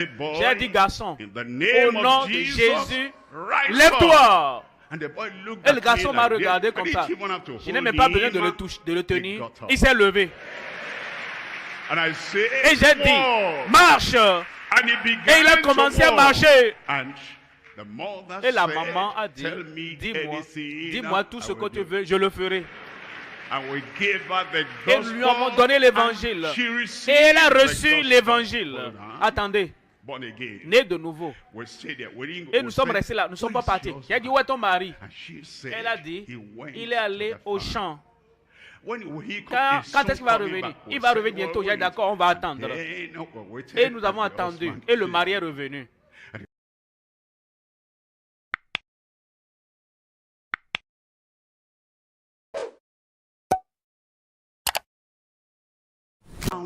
J'ai dit, garçon, au nom de Jésus, lève-toi. Et le garçon m'a regardé comme ça. Je n'ai même pas besoin de le tenir. Il s'est levé. Et j'ai dit, marche. Et il a commencé à marcher. Et la maman a dit, dis-moi tout ce que tu veux, je le ferai. Et nous lui avons donné l'évangile. Et elle a reçu l'évangile. Attendez. Né de nouveau. Et nous sommes restés là, nous ne sommes pas partis. J'ai dit, où est ton mari? Elle a dit, il est allé au champ. Quand est-ce qu'il va revenir? Il va revenir bientôt. J'ai dit, d'accord, on va attendre. Et nous avons attendu. Et le mari est revenu.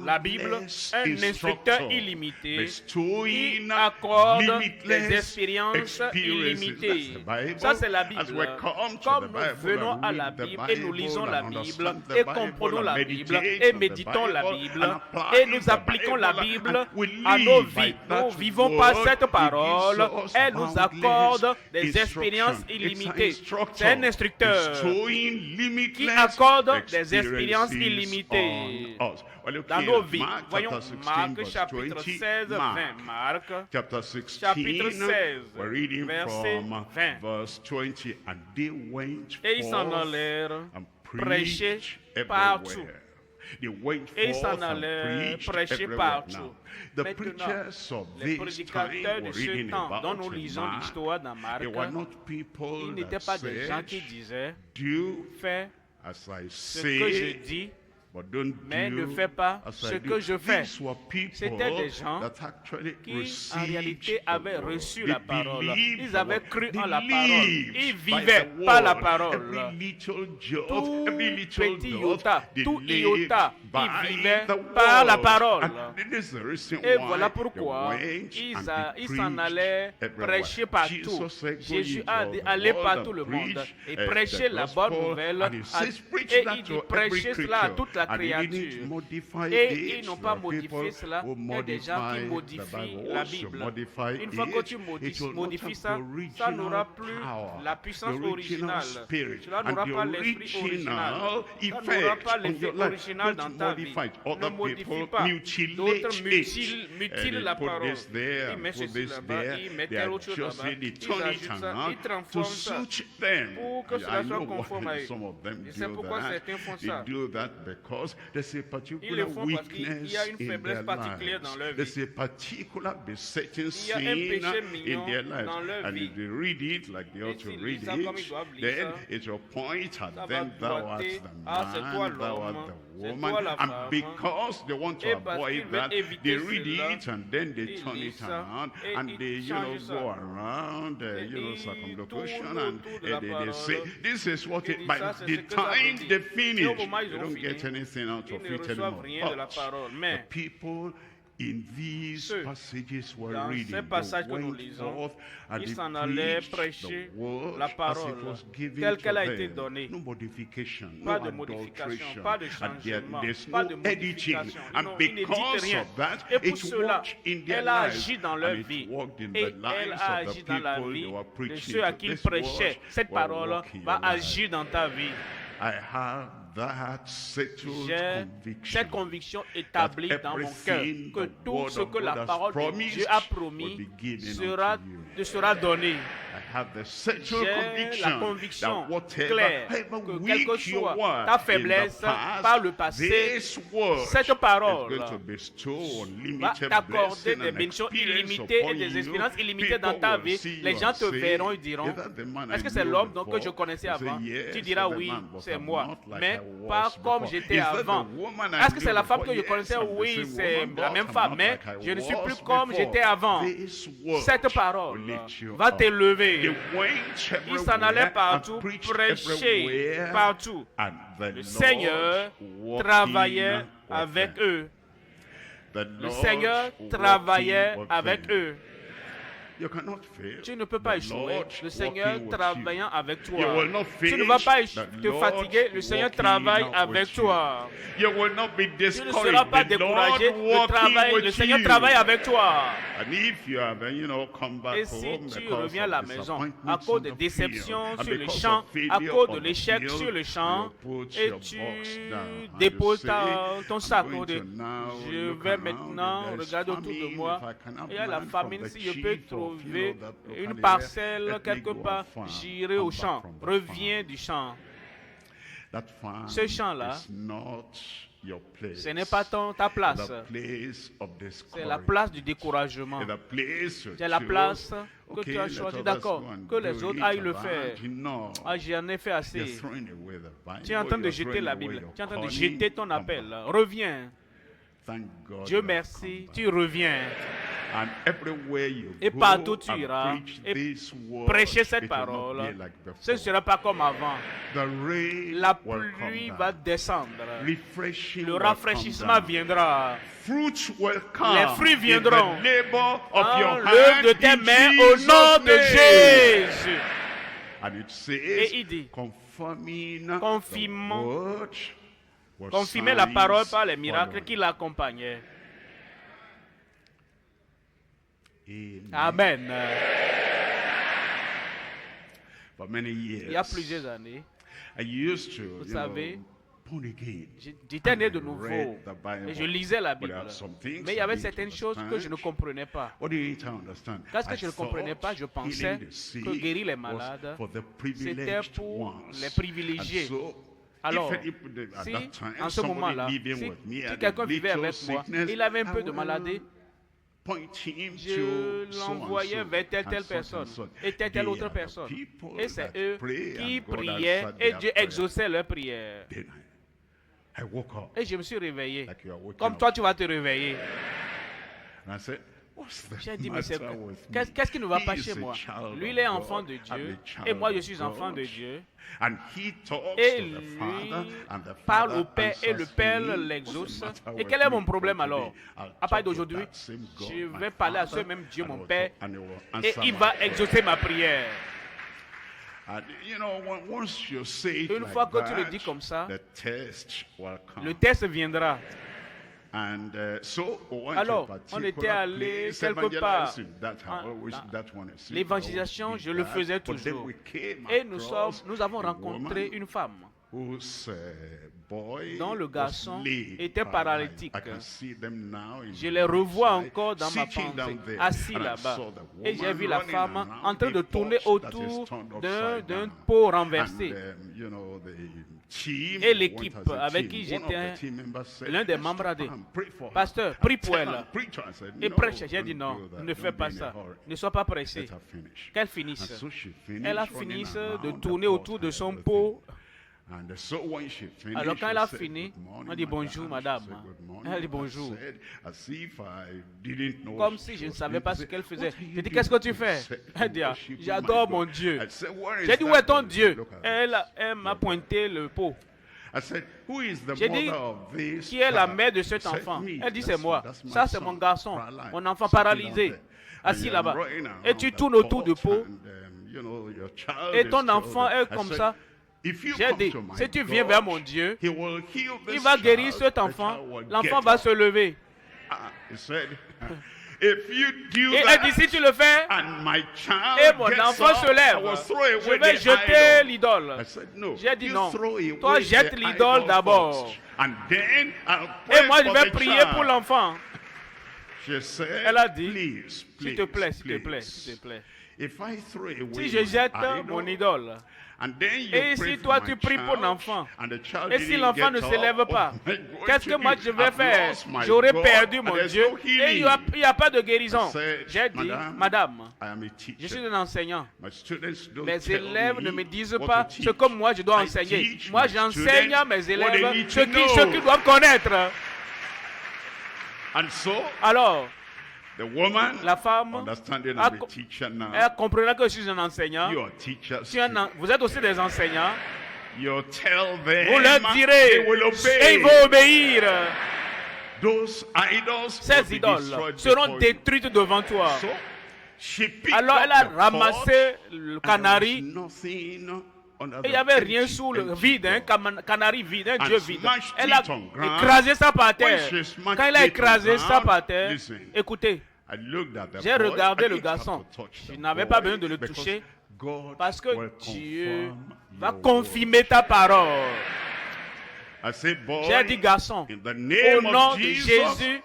La Bible, un instructeur illimité qui accorde des expériences illimitées. Ça, c'est la Bible. Comme nous venons à la Bible et nous lisons la Bible et comprenons la Bible et méditons la Bible et nous appliquons la Bible à nos vies. Nous vivons par cette parole. Elle nous accorde des expériences illimitées. C'est un instructeur qui accorde des expériences illimitées dans nos vies. Voyons Marc chapitre 16, 20. Marc chapitre 16, verset 20. Et ils s'en allèrent prêcher partout. Et ils s'en allèrent prêcher partout. Maintenant, les prédicateurs de ce temps dont nous lisons l'histoire dans Marc, ils n'étaient pas des gens qui disaient « Fais ce que je dis ». Mais ne fais pas ce que je fais. C'était des gens qui, en réalité, avaient reçu la parole. Ils avaient cru en la parole. Ils vivaient par la parole. Tout petit iota, tout iota, ils vivaient par la parole. Et voilà pourquoi ils s'en allaient prêcher partout. Jésus a dit, allez par tout le monde et prêcher la bonne nouvelle. Et il dit, prêchez cela à toute la créature. Et ils n'ont pas modifié cela. Il y a des gens qui modifient la Bible. Une fois que tu modifies ça, ça n'aura plus la puissance originale. Cela n'aura pas l'esprit original. Ça n'aura pas l'effet original dans ta vie. Ne modifie pas. D'autres mutilent la parole. Ils mettent ceci là-bas, ils mettent telle autre chose là-bas. Ils ajoutent ça, ils transforment ça pour que cela soit conforme à eux. Et c'est pourquoi certains font ça. Ils le font parce qu'il y a une faiblesse particulière dans leur vie. Il y a un péché mignon dans leur vie. Et s'ils lisent ça comme ils doivent lire ça, ça va doiter, ah c'est toi l'homme, c'est toi la femme. Et parce qu'ils veulent éviter cela, ils lisent ça et ils changent ça. Et ils tournent autour de la parole. This is what it, by the time they finish, they don't get anything out of it anymore. But the people in these passages we're reading, ces passages que nous lisons, ils s'en allaient prêcher la parole telle qu'elle a été donnée. Pas de modification, pas de changement, pas de modification. Non, ils ne disent rien. Et pour cela, elle a agi dans leur vie. Et elle a agi dans la vie de ceux à qui il prêchait. Cette parole va agir dans ta vie. J'ai cette conviction établie dans mon cœur que tout ce que la parole de Dieu a promis sera donné. J'ai la conviction claire que quelle que soit ta faiblesse par le passé, cette parole va t'accorder des bénédictions illimitées et des expériences illimitées dans ta vie. Les gens te verront et diront, est-ce que c'est l'homme que je connaissais avant? Tu diras oui, c'est moi, mais pas comme j'étais avant. Est-ce que c'est la femme que je connaissais? Oui, c'est la même femme, mais je ne suis plus comme j'étais avant. Cette parole va t'élever. Ils s'en allaient partout, prêcher partout. Le Seigneur travaillait avec eux. Le Seigneur travaillait avec eux. Tu ne peux pas échouer. Le Seigneur travaillant avec toi. Tu ne vas pas te fatiguer. Le Seigneur travaille avec toi. Tu ne seras pas découragé. Le Seigneur travaille avec toi. Et si tu reviens à la maison à cause de déceptions sur le champ, à cause de l'échec sur le champ, et tu déposes ton sac, je vais maintenant regarder autour de moi. Il y a la famine. Si je peux trouver une parcelle quelque part, j'irai au champ. Reviens du champ. Ce champ-là, ce n'est pas ta place. C'est la place du découragement. C'est la place que tu as choisie. D'accord, que les autres aillent le faire. Ah, j'en ai fait assez. Tu es en train de jeter la Bible. Tu es en train de jeter ton appel. Reviens. Dieu merci, tu reviens. Et partout où tu iras, et prêcher cette parole, ce ne sera pas comme avant. La pluie va descendre. Le rafraîchissement viendra. Les fruits viendront. L'œuvre de tes mains au nom de Jésus. Et il dit, confirmer la parole par les miracles qui l'accompagnaient. Amen. Il y a plusieurs années, vous savez, j'étais né de nouveau et je lisais la Bible. Mais il y avait certaines choses que je ne comprenais pas. Parce que je ne comprenais pas, je pensais que guérir les malades, c'était pour les privilégiés. Alors, si en ce moment-là, si quelqu'un vivait avec moi, il avait un peu de maladie, je l'envoyais vers telle personne et telle autre personne. Et c'est eux qui priaient et Dieu exauçait leurs prières. Et je me suis réveillé. Comme toi, tu vas te réveiller. J'ai dit, mais qu'est-ce qui ne va pas chez moi? Lui, il est enfant de Dieu et moi, je suis enfant de Dieu. Et lui parle au Père et le Père l'exauce. Et quel est mon problème alors? À partir d'aujourd'hui, je vais parler à ce même Dieu, mon Père, et il va exaucer ma prière. Une fois que tu le dis comme ça, le test viendra. Alors, on était allé quelque part. L'évangélisation, je le faisais toujours. Et nous avons rencontré une femme dont le garçon était paralytique. Je les revois encore dans ma pensée, assis là-bas. Et j'ai vu la femme en train de tourner autour d'un pot renversé. Et l'équipe avec qui j'étais, l'un des membres a dit, pasteur, prie pour elle. Et prêche. J'ai dit non, ne fais pas ça. Ne sois pas pressé. Qu'elle finisse. Elle a fini de tourner autour de son pot. Alors quand elle a fini, on dit bonjour madame. Elle dit bonjour. Comme si je ne savais pas ce qu'elle faisait. J'ai dit qu'est-ce que tu fais? Elle dit j'adore mon Dieu. J'ai dit où est ton Dieu? Elle m'a pointé le pot. J'ai dit qui est la mère de cet enfant? Elle dit c'est moi. Ça c'est mon garçon, mon enfant paralysé, assis là-bas. Et tu tournes autour du pot. Et ton enfant est comme ça. J'ai dit, si tu viens vers mon Dieu, il va guérir cet enfant, l'enfant va se lever. Et elle dit, si tu le fais, et mon enfant se lève, je vais jeter l'idole. J'ai dit non, toi jette l'idole d'abord. Et moi je vais prier pour l'enfant. Elle a dit, s'il te plaît, s'il te plaît, s'il te plaît. Si je jette mon idole, et si toi tu pries pour l'enfant, et si l'enfant ne se lève pas, qu'est-ce que moi je vais faire? J'aurais perdu mon Dieu et il n'y a pas de guérison. J'ai dit, madame, je suis un enseignant. Mes élèves ne me disent pas ce que moi je dois enseigner. Moi j'enseigne à mes élèves ce qu'ils doivent connaître. Alors, la femme, elle comprendra que je suis un enseignant. Vous êtes aussi des enseignants. Vous leur direz et ils vont obéir. Ces idoles seront détruites devant toi. Alors elle a ramassé le canari. Et il n'y avait rien sous le vide, un canari vide, un dieu vide. Elle a écrasé ça par terre. Quand elle a écrasé ça par terre, écoutez, j'ai regardé le garçon. Je n'avais pas besoin de le toucher parce que Dieu va confirmer ta parole. J'ai dit, garçon, au nom de Jésus,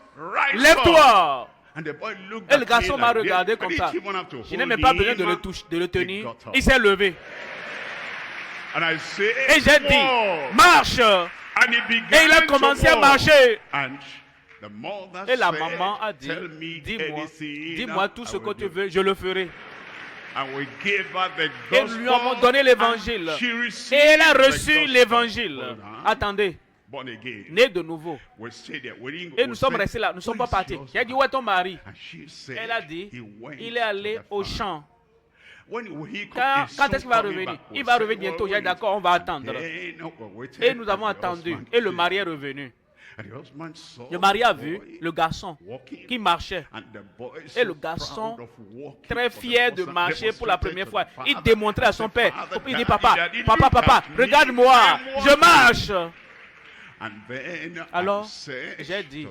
lève-toi. Et le garçon m'a regardé comme ça. Je n'ai même pas besoin de le tenir. Il s'est levé. Et j'ai dit, marche. Et il a commencé à marcher. Et la maman a dit, dis-moi tout ce que tu veux, je le ferai. Et nous lui avons donné l'évangile. Et elle a reçu l'évangile. Attendez. Né de nouveau. Et nous sommes restés là, nous ne sommes pas partis. J'ai dit, où est ton mari? Elle a dit, il est allé au champ. Quand est-ce qu'il va revenir? Il va revenir bientôt. J'ai dit, d'accord, on va attendre. Et nous avons attendu. Et le mari est revenu. Le mari a vu le garçon qui marchait. Et le garçon, très fier de marcher pour la première fois, il démontrait à son père. Il dit, papa, regarde-moi, je marche. Alors, j'ai dit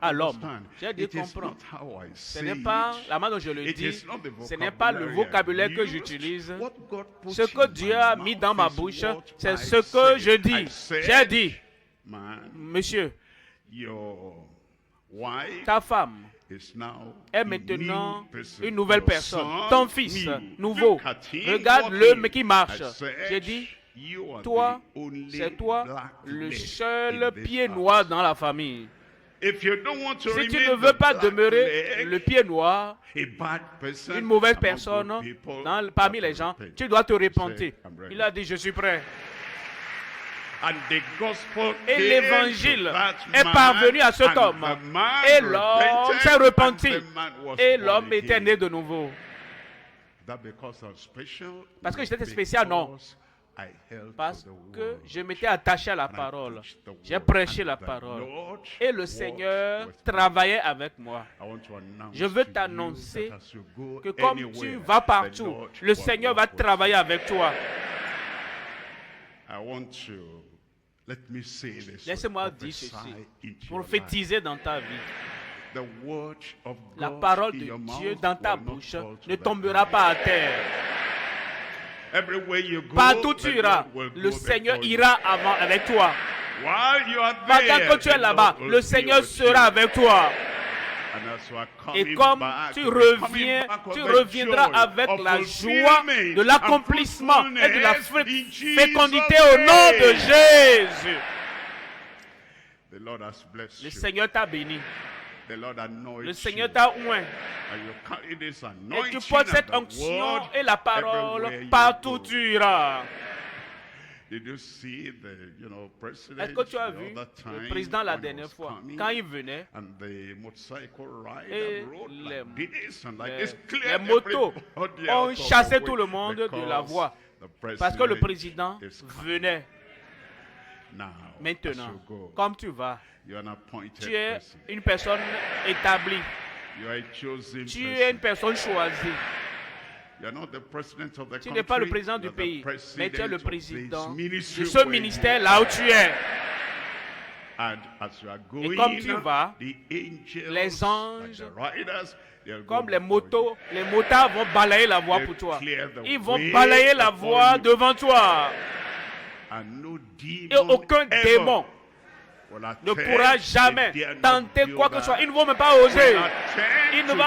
à l'homme, j'ai dit, comprends, ce n'est pas la manière dont je le dis, ce n'est pas le vocabulaire que j'utilise. Ce que Dieu a mis dans ma bouche, c'est ce que je dis. J'ai dit, monsieur, ta femme est maintenant une nouvelle personne. Ton fils, nouveau. Regarde-le qui marche. J'ai dit, toi, c'est toi le seul pied noir dans la famille. Si tu ne veux pas demeurer le pied noir, une mauvaise personne parmi les gens, tu dois te repentir. Il a dit, je suis prêt. Et l'évangile est parvenu à cet homme. Et l'homme s'est repenti. Et l'homme était né de nouveau. Parce que j'étais spécial, non. Parce que je m'étais attaché à la parole. J'ai prêché la parole. Et le Seigneur travaillait avec moi. Je veux t'annoncer que comme tu vas partout, le Seigneur va travailler avec toi. Laissez-moi dire ceci, prophétiser dans ta vie. La parole de Dieu dans ta bouche ne tombera pas à terre. Partout tu iras, le Seigneur ira avec toi. Pendant que tu es là-bas, le Seigneur sera avec toi. Et comme tu reviendras avec la joie de l'accomplissement et de la fécondité au nom de Jésus. Le Seigneur t'a béni. Le Seigneur t'a oint. Et tu portes cette onction et la parole partout où tu iras. Est-ce que tu as vu le président la dernière fois, quand il venait, et les motos ont chassé tout le monde de la voie, parce que le président venait. Maintenant, comme tu vas, tu es une personne établie. Tu es une personne choisie. Tu n'es pas le président du pays, mais tu es le président de ce ministère là où tu es. Et comme tu vas, les anges, comme les motards vont balayer la voie pour toi. Ils vont balayer la voie devant toi. Et aucun démon ne pourra jamais tenter quoi que ce soit. Ils ne vont même pas oser. Ils ne vont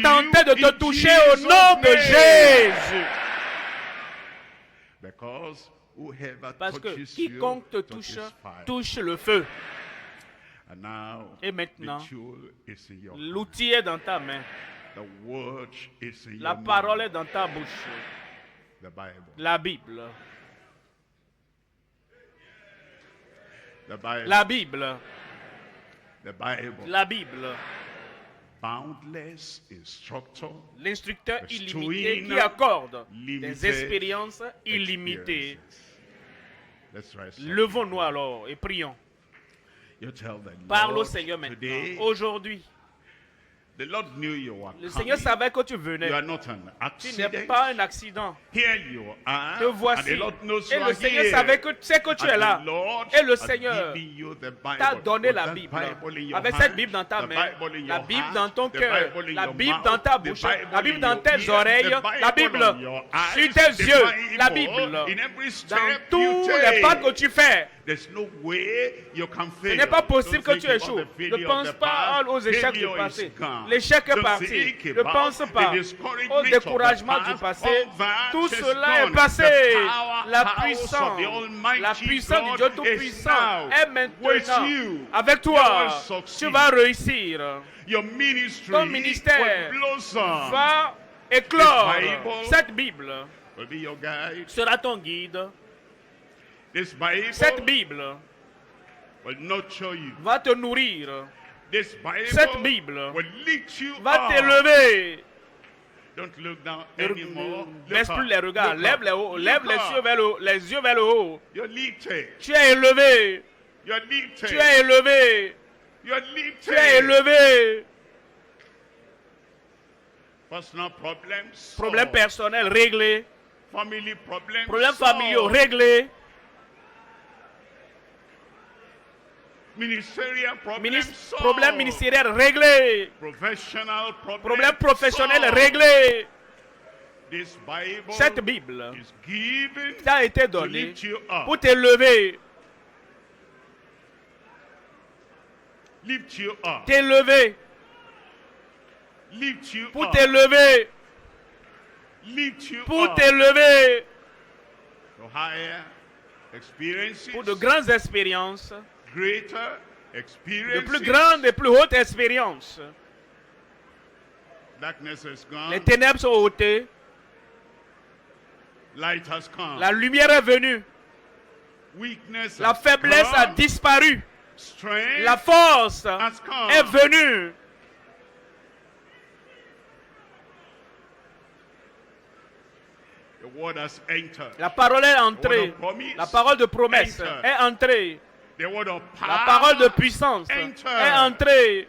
tenter de te toucher au nom de Jésus. Parce que quiconque te touche, touche le feu. Et maintenant, l'outil est dans ta main. La parole est dans ta bouche. La Bible. La Bible. La Bible. L'instructeur illimité qui accorde des expériences illimitées. Levons-nous alors et prions. Parle au Seigneur maintenant. Aujourd'hui, The Lord knew you were Le Seigneur coming. savait que tu venais. You are not an Tu n'es accident. pas un accident. Here you are. Te voici. And the Lord knows Et you le are Seigneur here. savait que tu sais que tu es And là. the Lord Et le has Seigneur given you the Bible. t'a donné With la that Bible. Bible in your Avec hand, cette Bible dans ta the main, Bible in la your Bible hand, dans ton the cœur, Bible in la your Bible mouth, dans ta the bouche, Bible la in Bible dans your tes ears, oreilles, the la Bible Bible on your eyes, sur tes the yeux, la Bible Bible in every dans step tous you les pas que take. tu fais. There's no way you can Ce fail. n'est pas possible Don't que tu think about échoues. the Ne failure pense of the pas past. aux échecs du Failure is passé. gone. L'échec est Don't parti. think Ne about pense pas the discouragement au of the découragement du past. passé. All that Tout is cela est gone. passé. The La powerhouse puissance, of the Almighty la puissance du God Dieu is Tout-Puissant now est with maintenant you. avec You toi. will succeed. Tu vas réussir. Your ministry Ton ministère will blossom. va éclore. This Bible Cette Bible will be your guide. sera ton guide. This Bible Cette Bible will nurture you. va te nourrir. This Bible Cette Bible will lift you va up. t'élever. Don't look down Ne anymore. baisse Look plus up. les regards. Look Lève up. les hauts. Look Lève les up. yeux vers le haut. You're lifted. Tu es élevé. You're lifted. Tu es élevé. You're Tu es lifted. élevé. Personal problems. Problèmes solved. personnels réglés. Family problems. Problèmes solved. familiaux réglés. Ministerial problems. solved. Problèmes ministériels réglés. Professional problems. Problèmes professionnels solved. réglés. This Bible Cette Bible is given t'a été to donnée lift you up. pour t'élever. Lift you up. T'élever. Lift you Pour up. t'élever. Lift you Pour up. t'élever. To higher experiences. Pour de grandes expériences. Greater De experiences. plus grandes et plus hautes expériences. Darkness has gone. Les ténèbres sont ôtées. Light has come. La lumière est venue. Weakness La has faiblesse come. a disparu. Strength La force has come. est venue. The word has entered. La parole est The entrée. word of promise La parole de promesse entered. est entrée. The word of power La parole de puissance entered. est entrée.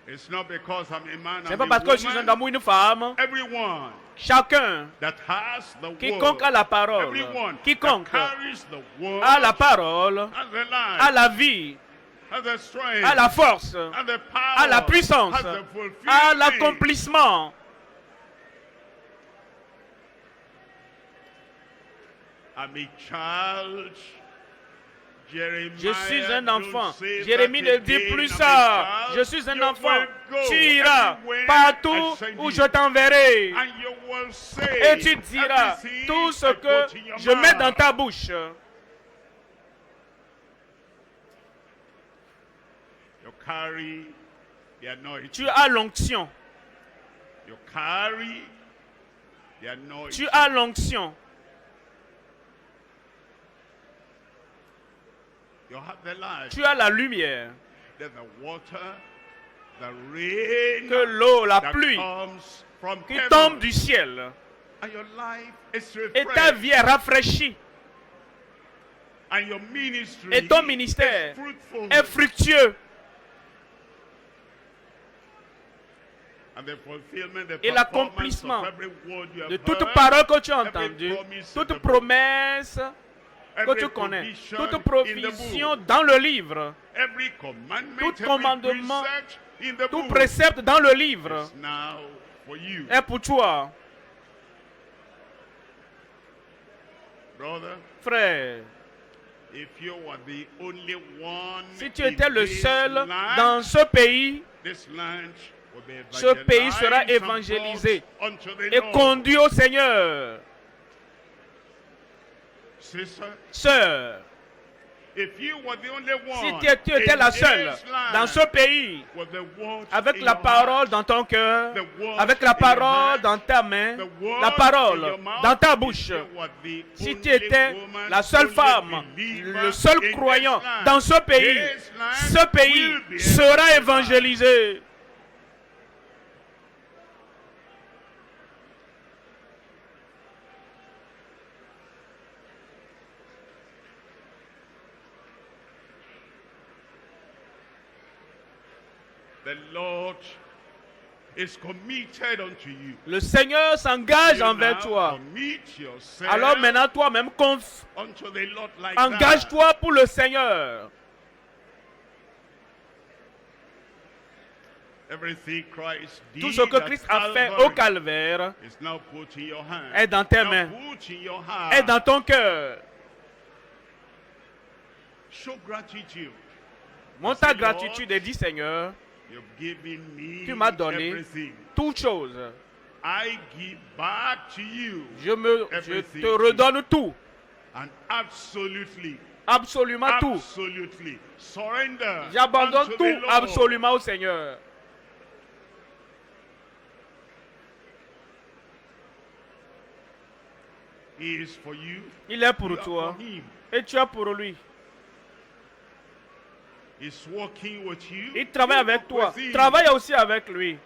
It's not because I'm a man Ce n'est and pas a parce que je suis un woman. homme ou une femme. Everyone Chacun, that has the quiconque word. a la parole, Everyone quiconque that carries the word. a la parole, Has the life. a la vie, Has the strength. a la force, Has the power. a la puissance, Has the a fulfillment. l'accomplissement. I'm a child. Je suis un Jeremiah, enfant. don't say Jérémie that ne dit again. plus I'm ça. a child. Je suis un You enfant. will go Tu iras everywhere partout I send où you. je t'enverrai. And you will say Et tu diras everything tout ce I que put in your je mets dans mouth. ta bouche. You carry the anointing. Tu as l'onction. You carry the anointing. Tu as l'onction. You have the light. Tu as la lumière. There's the water, the rain Que l'eau, la that pluie comes from qui heaven. tombe du ciel. And your life is Et ta refreshed. vie est rafraîchie. And your ministry Et ton ministère is fruitful. est fructueux. And the fulfillment, the Et performance l'accomplissement of every word you have de toute heard, parole que tu as every entendue, promise in toute the book, promesse que every tu connais, provision toute in the provision book, dans le livre, every commandment, tout every commandement, precept in the tout book précepte dans le livre is now for you. est pour toi. Brother, Frère, if you were the only one si tu in étais le this seul land, dans ce pays, this land will be ce pays sera evangelized and évangélisé brought unto the et Lord. conduit au Seigneur. Sister, Sœur, if you were the only si one tu étais in la this seule land dans ce pays, with the word avec in la your parole heart, dans ton cœur, the word avec la in your parole hand, dans ta main, the word la in parole your mouth, dans ta if bouche, you were the si only tu étais woman, la seule only femme, believer le seul in croyant this land, dans ce pays, this land ce pays will be sera evangelized. évangélisé. The Lord is committed unto you. Le Seigneur s'engage envers toi. Alors maintenant, toi-même, engage-toi pour le Seigneur. Tout ce que Christ a fait au calvaire est dans tes mains, est dans ton cœur. Montre ta gratitude et dis, Seigneur, tu m'as donné toutes choses. Je te redonne tout. Absolument tout. J'abandonne tout absolument au Seigneur. Il est pour toi et tu es pour lui. Il travaille avec toi. Travaille aussi avec lui.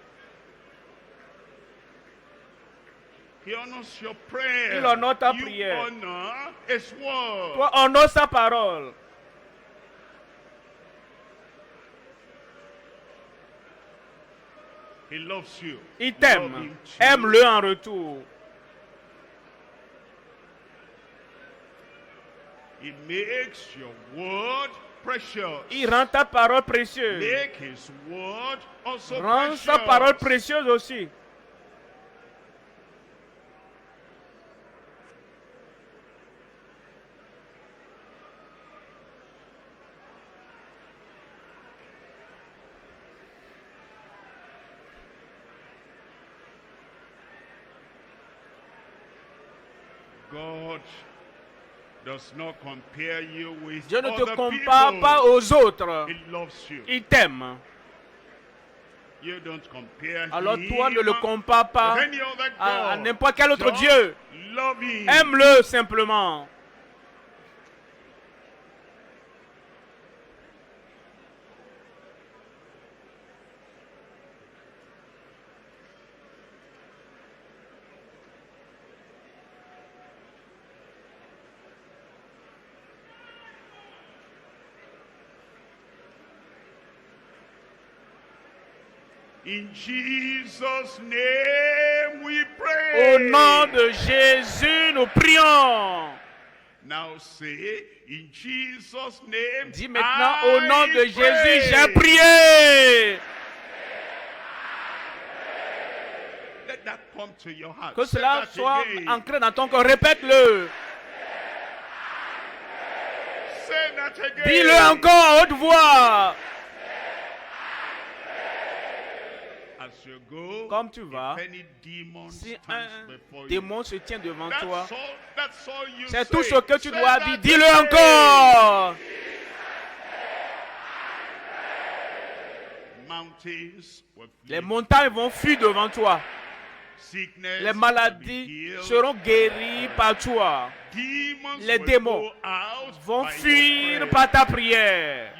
Il honore ta prière. Toi, honore sa parole. Il t'aime. Aime-le en retour. Il rend ta parole précieuse. Rend sa parole précieuse aussi. Dieu ne te compare pas aux autres. Il t'aime. Alors toi ne le compares pas à n'importe quel autre Dieu. Aime-le simplement. In Jesus' name we pray. Au nom de Jésus, nous prions. Now say, in Jesus' name, dis maintenant, au nom de Jésus, j'ai prié. Let that come to your heart. Que cela soit ancré dans ton cœur. Répète-le. Dis-le encore à haute voix. Comme tu vas, si un démon se tient devant toi, c'est tout ce que tu dois dire. Dis-le encore. Les montagnes vont fuir devant toi. Les maladies seront guéries par toi. Les démons vont fuir par ta prière.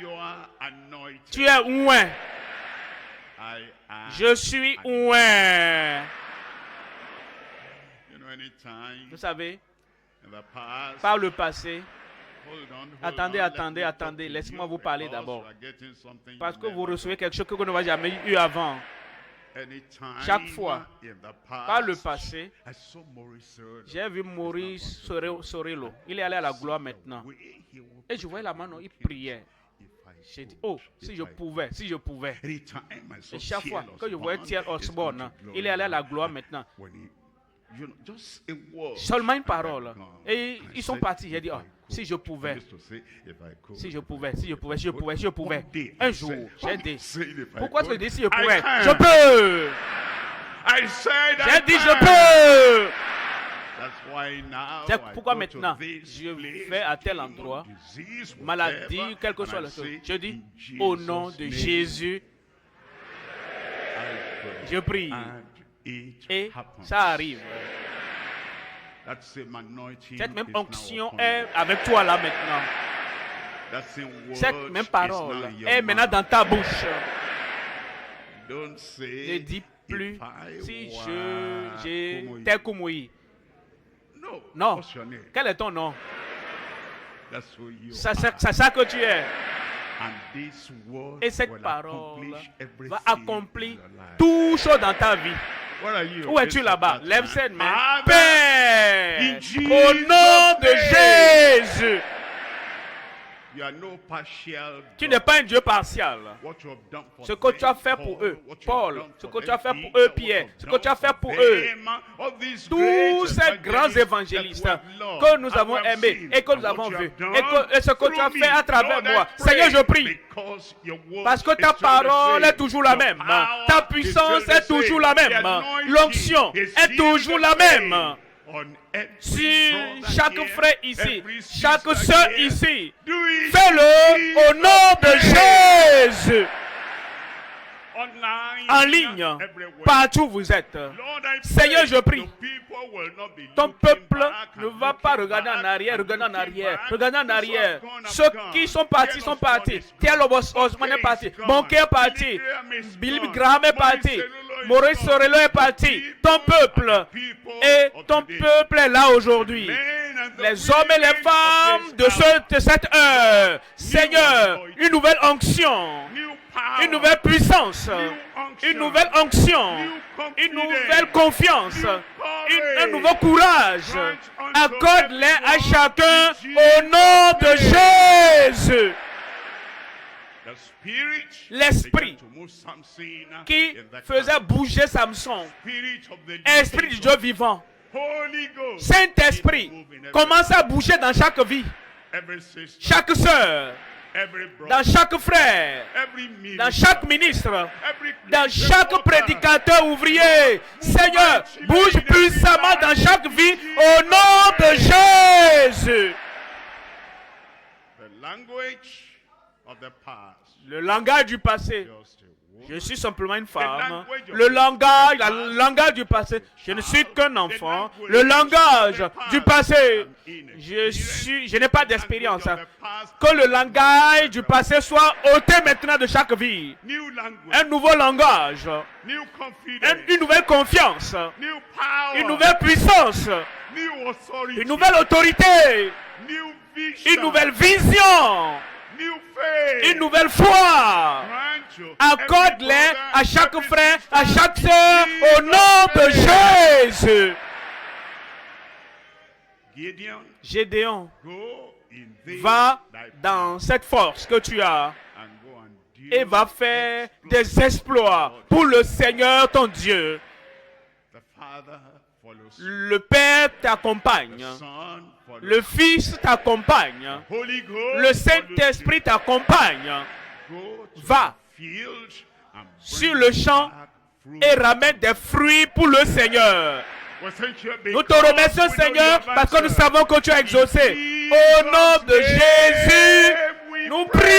Tu es oint. Je suis oint. Vous savez, par le passé, attendez, laissez-moi vous parler d'abord. Parce que vous recevez quelque chose que vous n'avez jamais eu avant. Chaque fois, par le passé, j'ai vu Maurice Sorello. Il est allé à la gloire maintenant. Et je voyais la main, il priait. J'ai dit, oh, si je pouvais. Et chaque fois que je voyais Thierry Osborne, il est allé à la gloire maintenant. Seulement une parole. Et ils sont partis. J'ai dit, oh, si je pouvais. Un jour, j'ai dit, pourquoi tu dis si je pouvais? Je peux. J'ai dit, je peux. C'est pourquoi maintenant, je vais à tel endroit, maladie, quel que soit le chose. Je dis, au nom de Jésus, je prie. Et ça arrive. Cette même onction est avec toi là maintenant. Cette même parole est maintenant dans ta bouche. Ne dis plus, si j'ai tel Koumoui. Non. Quel est ton nom? C'est ça que tu es. Et cette parole va accomplir tout chose dans ta vie. Où es-tu là-bas? Lève cette main. Père, au nom de Jésus. Tu n'es pas un Dieu partial. Ce que tu as fait pour eux, Paul, ce que tu as fait pour eux, Pierre, ce que tu as fait pour eux, tous ces grands évangélistes que nous avons aimés et que nous avons vus, et ce que tu as fait à travers moi, Seigneur, je prie, parce que ta parole est toujours la même, ta puissance est toujours la même, l'onction est toujours la même. Sur chaque frère ici, chaque soeur ici, fais-le au nom de Jésus. En ligne, partout où vous êtes. Seigneur, je prie. Ton peuple ne va pas regarder en arrière, regarder en arrière, regarder en arrière. Ceux qui sont partis sont partis. Tel Osman est parti, Bonke est parti, Billy Graham est parti, Maurice Sorello est parti. Ton peuple est là aujourd'hui. Les hommes et les femmes de cette heure. Seigneur, une nouvelle onction, une nouvelle puissance, une nouvelle onction, une nouvelle confiance, un nouveau courage. Accorde-les à chacun au nom de Jésus. L'esprit qui faisait bouger Samson, esprit du Dieu vivant, Saint-Esprit, commence à bouger dans chaque vie, chaque sœur, dans chaque frère, dans chaque ministre, dans chaque prédicateur ouvrier. Seigneur, bouge puissamment dans chaque vie au nom de Jésus. Le langage du passé. Je suis simplement une femme. Le langage du passé. Je ne suis qu'un enfant. Le langage du passé. Je n'ai pas d'expérience. Que le langage du passé soit ôté maintenant de chaque vie. Un nouveau langage. Une nouvelle confiance. Une nouvelle puissance. Une nouvelle autorité. Une nouvelle vision. Une nouvelle foi. Accorde-les à chaque frère, à chaque sœur, au nom de Jésus. Gédéon, va dans cette force que tu as et va faire des exploits pour le Seigneur ton Dieu. Le Père t'accompagne. Le Fils t'accompagne. Le Saint-Esprit t'accompagne. Va sur le champ et ramène des fruits pour le Seigneur. Nous te remercions, Seigneur, parce que nous savons que tu as exaucé. Au nom de Jésus, nous prions.